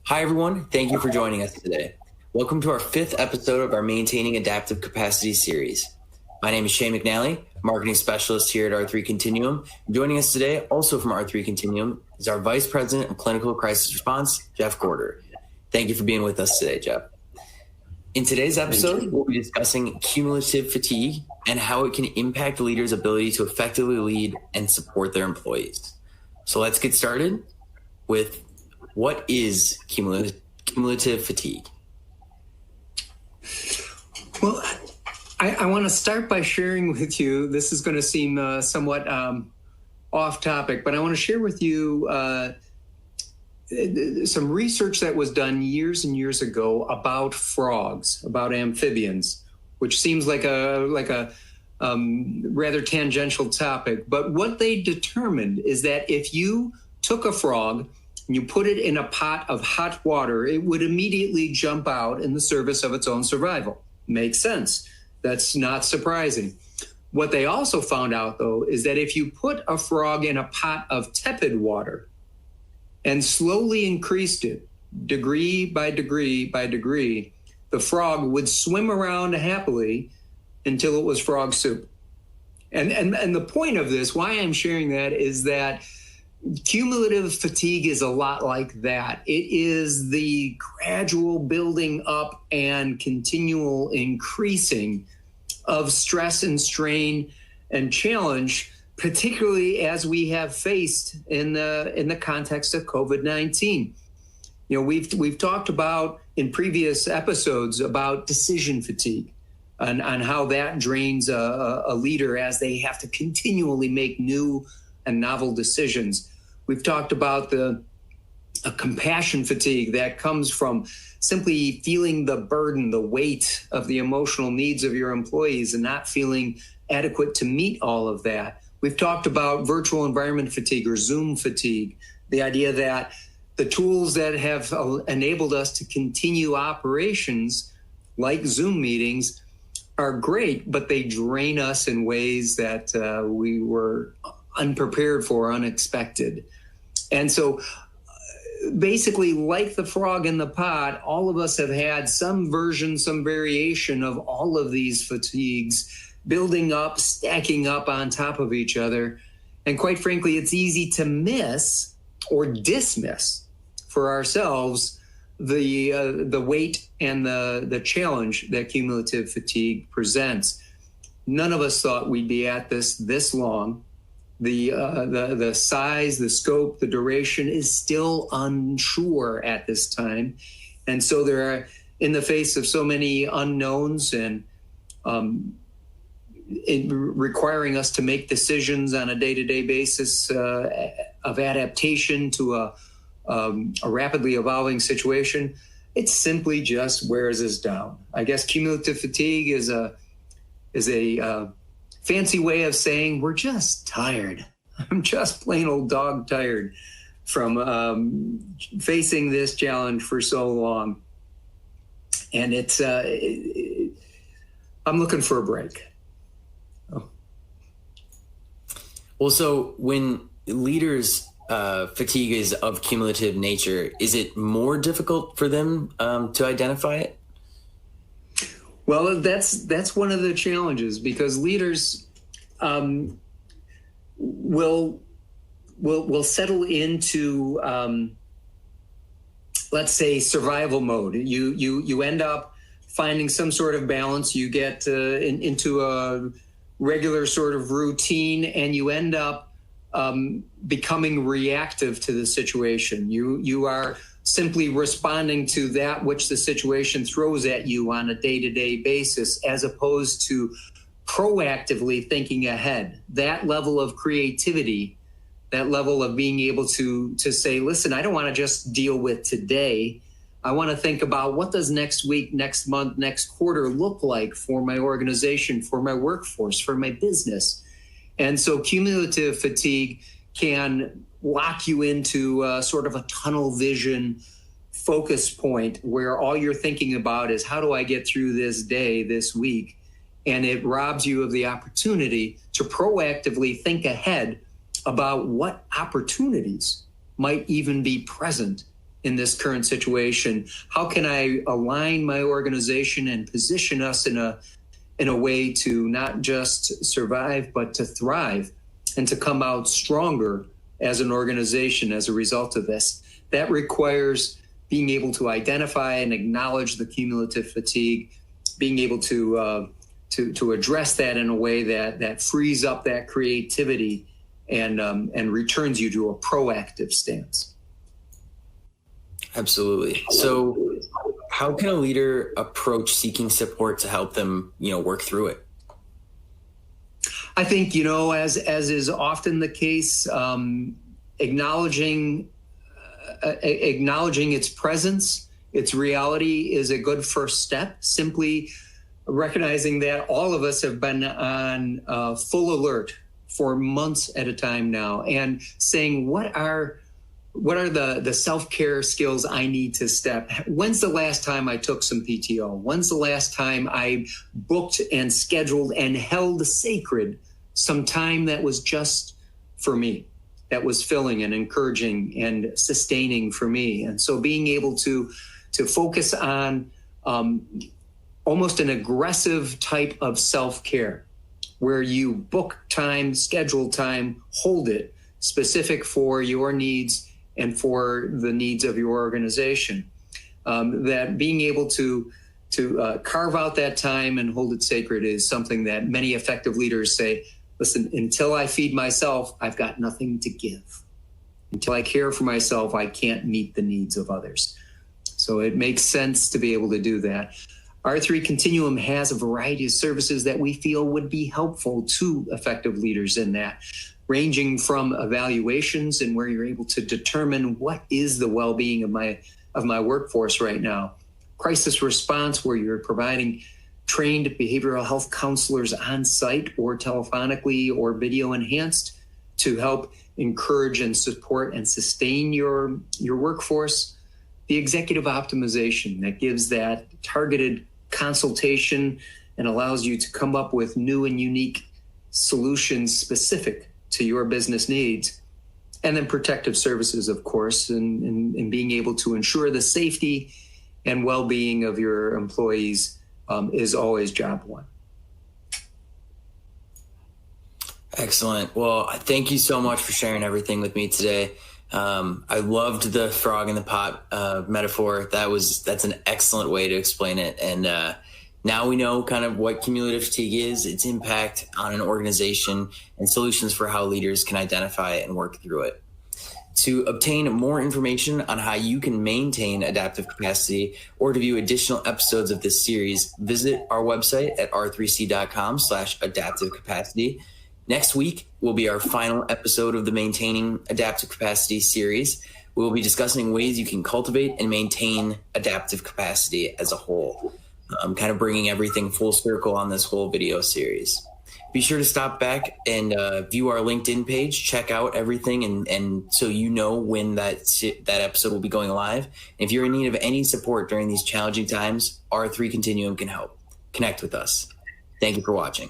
Hi, everyone. Thank you for joining us today. Welcome to our 5th episode of our Maintaining Adaptive Capacity series. My name is Shay McNally, Marketing Specialist here at R3 Continuum. Joining us today, also from R3 Continuum, is our Vice President of Clinical Crisis Response, Jeff Gorder. Thank you for being with us today, Jeff. In today's episode, we'll be discussing cumulative fatigue and how it can impact leaders' ability to effectively lead and support their employees. So let's get started with what is cumulative fatigue? Well, I want to start by sharing with you, this is going to seem somewhat off topic, but I want to share with you some research that was done years and years ago about frogs, about amphibians, which seems like a rather tangential topic. But what they determined is that if you took a frog and you put it in a pot of hot water, it would immediately jump out in the service of its own survival. Makes sense. That's not surprising. What they also found out, though, is that if you put a frog in a pot of tepid water and slowly increased it degree by degree by degree, the frog would swim around happily until it was frog soup. And the point of this, why I'm sharing that, is that cumulative fatigue is a lot like that. It is the gradual building up and continual increasing of stress and strain and challenge, particularly as we have faced in the context of COVID-19. You know, we've talked about in previous episodes about decision fatigue and how that drains a leader as they have to continually make new and novel decisions. We've talked about a compassion fatigue that comes from simply feeling the burden, the weight of the emotional needs of your employees and not feeling adequate to meet all of that. We've talked about virtual environment fatigue or Zoom fatigue, the idea that the tools that have enabled us to continue operations like Zoom meetings are great, but they drain us in ways that we were unprepared for, unexpected. And so basically, like the frog in the pot, all of us have had some version, some variation of all of these fatigues building up, stacking up on top of each other. And quite frankly, it's easy to miss or dismiss for ourselves the weight and the challenge that cumulative fatigue presents. None of us thought we'd be at this long. The size, the scope, the duration is still unsure at this time. And so there are, in the face of so many unknowns and requiring us to make decisions on a day-to-day basis of adaptation to a rapidly evolving situation, it simply just wears us down. I guess cumulative fatigue is a fancy way of saying we're just tired. I'm just plain old dog tired from facing this challenge for so long. And it's I'm looking for a break. Oh. Well, so when leaders fatigue is of cumulative nature, is it more difficult for them to identify it? Well, that's one of the challenges, because leaders will settle into let's say survival mode. You end up finding some sort of balance. You get into a regular sort of routine, and you end up becoming reactive to the situation. You are simply responding to that which the situation throws at you on a day-to-day basis, as opposed to proactively thinking ahead. That level of creativity, that level of being able to say, listen, I don't want to just deal with today. I want to think about what does next week, next month, next quarter look like for my organization, for my workforce, for my business. And so cumulative fatigue can lock you into sort of a tunnel vision focus point where all you're thinking about is, how do I get through this day, this week? And it robs you of the opportunity to proactively think ahead about what opportunities might even be present in this current situation? How can I align my organization and position us in a way to not just survive, but to thrive and to come out stronger as an organization as a result of this? That requires being able to identify and acknowledge the cumulative fatigue, being able to address that in a way that frees up that creativity and returns you to a proactive stance. Absolutely. So how can a leader approach seeking support to help them, work through it? I think, as is often the case, acknowledging its presence, its reality is a good first step. Simply recognizing that all of us have been on full alert for months at a time now, and saying, what are the self-care skills I need to step? When's the last time I took some PTO? When's the last time I booked and scheduled and held sacred some time that was just for me, that was filling and encouraging and sustaining for me? And so being able to focus on almost an aggressive type of self-care, where you book time, schedule time, hold it, specific for your needs and for the needs of your organization. That being able to carve out that time and hold it sacred is something that many effective leaders say, listen, until I feed myself, I've got nothing to give. Until I care for myself, I can't meet the needs of others. So it makes sense to be able to do that. R3 Continuum has a variety of services that we feel would be helpful to effective leaders in that, ranging from evaluations and where you're able to determine what is the well-being of my workforce right now, crisis response, where you're providing trained behavioral health counselors on site or telephonically or video enhanced to help encourage and support and sustain your workforce. The executive optimization that gives that targeted consultation and allows you to come up with new and unique solutions specific to your business needs. And then protective services, of course, and being able to ensure the safety and well-being of your employees is always job one. Excellent. Well, thank you so much for sharing everything with me today. I loved the frog in the pot metaphor. That's an excellent way to explain it. And now we know kind of what cumulative fatigue is, its impact on an organization, and solutions for how leaders can identify it and work through it. To obtain more information on how you can maintain adaptive capacity or to view additional episodes of this series, visit our website at r3c.com/adaptive capacity. Next week will be our final episode of the Maintaining Adaptive Capacity series. We will be discussing ways you can cultivate and maintain adaptive capacity as a whole. I'm kind of bringing everything full circle on this whole video series. Be sure to stop back and view our LinkedIn page, check out everything, and so you know when that episode will be going live. And if you're in need of any support during these challenging times, R3 Continuum can help. Connect with us. Thank you for watching.